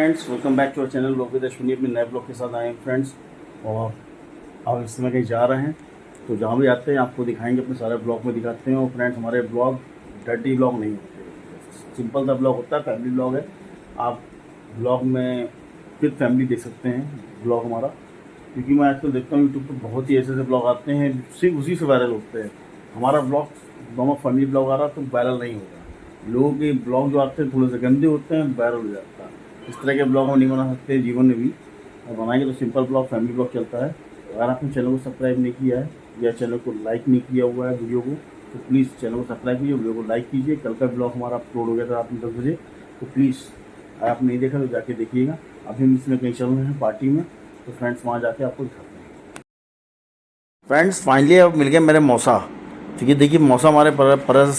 Friends, welcome back to our channel blog with Ashwini. अपने नए blog के साथ आए हैं फ्रेंड्स। और अब इस समय कहीं जा रहे हैं तो जहाँ भी आते हैं आपको दिखाएंगे, अपने सारे ब्लॉग में दिखाते हैं। और फ्रेंड्स, हमारे ब्लॉग डर्टी ब्लॉग नहीं होते, सिंपल सा ब्लॉग होता है, फैमिली ब्लॉग है। आप ब्लॉग में विद फैमिली देख सकते हैं ब्लॉग हमारा, क्योंकि मैं आजकल देखता हूँ यूट्यूब पर बहुत ही ऐसे ऐसे ब्लॉग आते हैं सिर्फ उसी से वायरल होते हैं। हमारा ब्लॉग दोनों फैमिली ब्लॉग आ रहा तो वायरल नहीं होगा। लोगों के ब्लॉग जो आते हैं थोड़े से गंदे होते हैं, वायरल हो जाता है। इस तरह के ब्लॉग हम नहीं बना सकते जीवन में भी, और बनाएंगे तो सिंपल ब्लॉग, फैमिली ब्लॉग चलता है। अगर आपने चैनल को सब्सक्राइब नहीं किया है या चैनल को लाइक नहीं किया हुआ है वीडियो को, तो प्लीज़ चैनल को सब्सक्राइब कीजिए, वीडियो को लाइक कीजिए। कल का ब्लॉग हमारा अपलोड हो गया था रात में 10 बजे, तो प्लीज़ अगर आपने नहीं देखा तो जाके देखिएगा। अभी हम इसमें कहीं चल रहे हैं पार्टी में, तो फ्रेंड्स वहाँ जाके आपको दिखाते हैं। फ्रेंड्स, फाइनली अब मिल गए मेरे मौसा। ठीक है, देखिए मौसा हमारे पर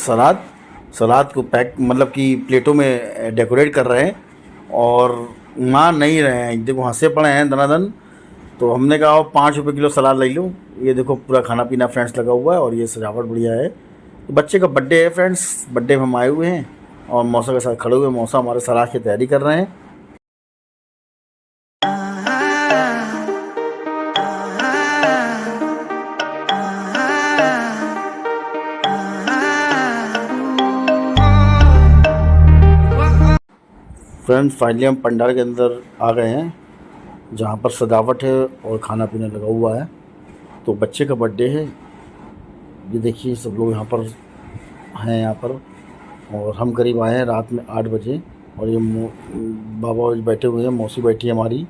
सलाद को पैक मतलब कि प्लेटों में डेकोरेट कर रहे हैं और मान नहीं रहे हैं। देखो हंसे पड़े हैं दनादन। तो हमने कहा 5 रुपये किलो सलाद ले लो। ये देखो पूरा खाना पीना फ्रेंड्स लगा हुआ है और ये सजावट बढ़िया है। तो बच्चे का बर्थडे है फ्रेंड्स, बर्थडे में हम आए हुए हैं और मौसा के साथ खड़े हुए। मौसा हमारे सलाद की तैयारी कर रहे हैं। फ्रेंड्स, फाइनली हम पंडाल के अंदर आ गए हैं जहाँ पर सजावट है और खाना पीना लगा हुआ है। तो बच्चे का बर्थडे है, ये देखिए सब लोग यहाँ पर हैं यहाँ पर। और हम करीब आए हैं रात में 8 बजे। और ये बाबा जी बैठे हुए हैं, मौसी बैठी है हमारी,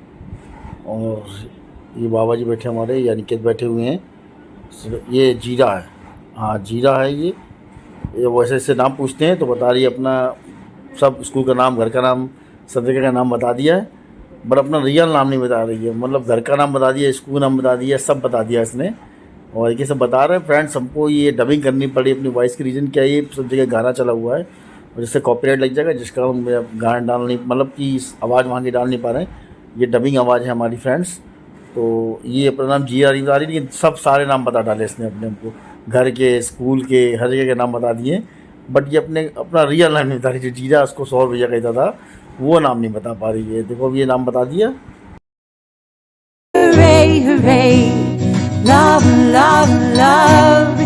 और ये बाबा जी बैठे हमारे, या निकेत बैठे हुए हैं। ये जीरा है, हाँ जीरा है ये वैसे इससे नाम पूछते हैं तो बता रही है अपना सब स्कूल का नाम, घर का नाम, सब जगह का नाम बता दिया है, बट अपना रियल नाम नहीं बता रही है। मतलब घर का नाम बता दिया, स्कूल का नाम बता दिया, सब बता दिया इसने। और ये सब बता रहे हैं फ्रेंड्स। हमको ये डबिंग करनी पड़ी अपनी वॉइस की, रीज़न क्या है, ये सब जगह गाना चला हुआ है और जिससे कॉपीराइट लग जाएगा, जिसका हम गाना डाल नहीं, मतलब कि आवाज़ वहाँ की डाल नहीं पा रहे हैं। ये डबिंग आवाज़ है हमारी फ्रेंड्स। तो ये अपना नाम जीरा नहीं बता रही, लेकिन सब सारे नाम बता डाले इसने अपने, हमको घर के, स्कूल के, हर जगह के नाम बता दिए। बट ये अपना रियल नाम नहीं बता रही। जो जीरा उसको 100 रुपया कहता था, वो नाम नहीं बता पा रही है। देखो अब ये नाम बता दिया। Hooray, hooray, love, love, love,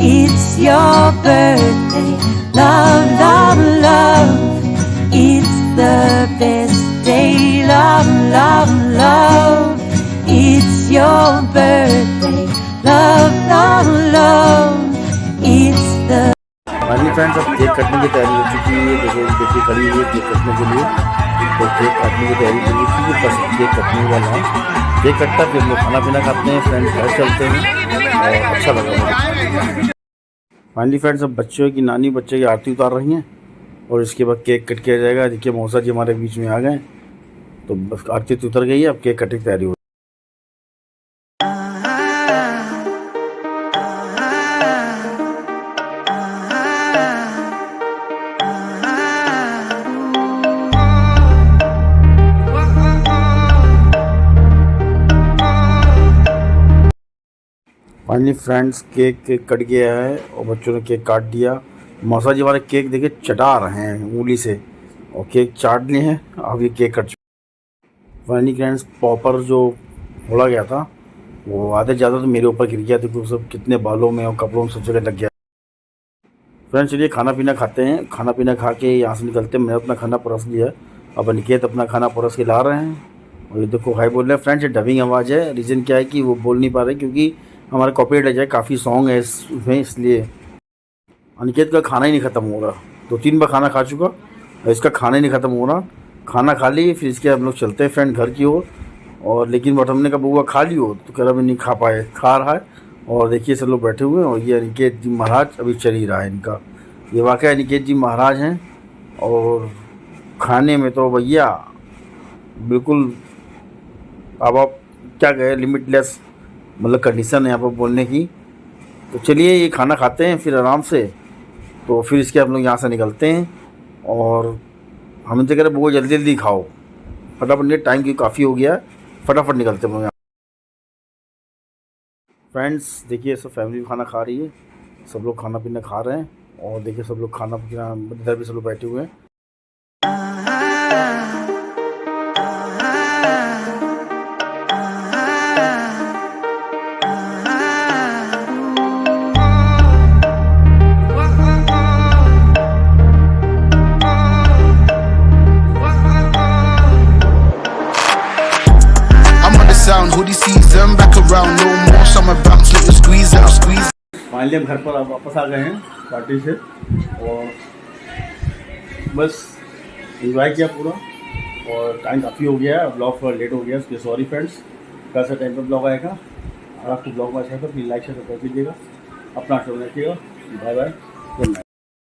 it's your birthday. Love, love, love, it's the best day. Love, love, love, it's your birthday. Love, love, love, it's the finally friends, अब केक कटने की तैयारी हो चुकी है। देखिए खड़ी हुई है केक कटने के लिए। तो केक काटने की तैयारी हो चुकी है, बस केक कटने वाला है। केक कटता फिर हम लोग खाना पीना खाते हैं फ्रेंड्स, घर चलते हैं और अच्छा लगा मुझे। फाइनली फ्रेंड्स, अब बच्चों की नानी बच्चे की आरती उतार रही हैं और इसके बाद केक कट किया जाएगा। देखिए मौसा जी हमारे बीच में आ गए, तो बस आरती तो उतर गई है, अब केक कटने की तैयारी हो। फाइनली फ्रेंड्स, केक कट गया है और बच्चों ने केक काट दिया। मौसा जी हमारे केक देखिए चटा रहे हैं उंगली से, और केक चाट लिए हैं। अब ये केक कट चुका। फाइनली फ्रेंड्स, पॉपर जो फोड़ा गया था वो आधे ज़्यादा तो मेरे ऊपर गिर गया, देखो सब कितने बालों में और कपड़ों में सब जगह लग गया। फ्रेंड्स चलिए खाना पीना खाते हैं। खाना पीना खा के यहाँ से निकलते हैं। मैंने अपना खाना परोस लिया, अब निकेत अपना खाना परोस के ला रहे हैं। और ये देखो हाई बोल रहे हैं फ्रेंड्स। ये डबिंग आवाज़ है, रीज़न क्या है कि वो बोल नहीं पा रहे क्योंकि हमारा कॉपीराइट लग जाए, काफ़ी सॉन्ग है इसमें, इसलिए। अनिकेत का खाना ही नहीं ख़त्म हो रहा, 2-3 बार खाना खा चुका और इसका खाना ही नहीं ख़त्म हो रहा। खाना खा ली, फिर इसके हम लोग चलते हैं फ्रेंड घर की ओर। और लेकिन बट हमने कहा बउआ खा लियो, तो कह रहा मैं नहीं खा पाए, खा रहा है। और देखिए सब लोग बैठे हुए हैं और ये अनिकेत जी महाराज अभी चल ही रहा है इनका। ये वाकई अनिकेत जी महाराज हैं और खाने में तो भैया बिल्कुल, अब आप क्या कहें, लिमिटलेस मतलब कंडीशन है यहाँ पर बोलने की। तो चलिए ये खाना खाते हैं फिर आराम से, तो फिर इसके हम लोग यहाँ से निकलते हैं। और हम इनसे कह रहे वो जल्दी जल्दी खाओ, फटाफट नहीं, टाइम की काफ़ी हो गया है, फटाफट निकलते हैं यहाँ। फ्रेंड्स देखिए सब फैमिली खाना खा रही है, सब लोग खाना पीना खा रहे हैं। और देखिए सब लोग खाना पीना, इधर भी सब लोग बैठे हुए हैं। sound, hoodie season, back around, no more summer bounce, let me squeeze out, squeeze. Finally हम घर पर अब वापस आ गए हैं पार्टी से और बस एंजॉय किया पूरा और टाइम काफ़ी हो गया है, ब्लॉग थोड़ा लेट हो गया इसलिए सॉरी फ्रेंड्स। कल से टाइम पर ब्लॉग आएगा। अगर आपको ब्लॉग में अच्छा है तो प्लीज़ लाइक शेयर सब्सक्राइब कीजिएगा। अपना शो रखिएगा। Bye bye, good night.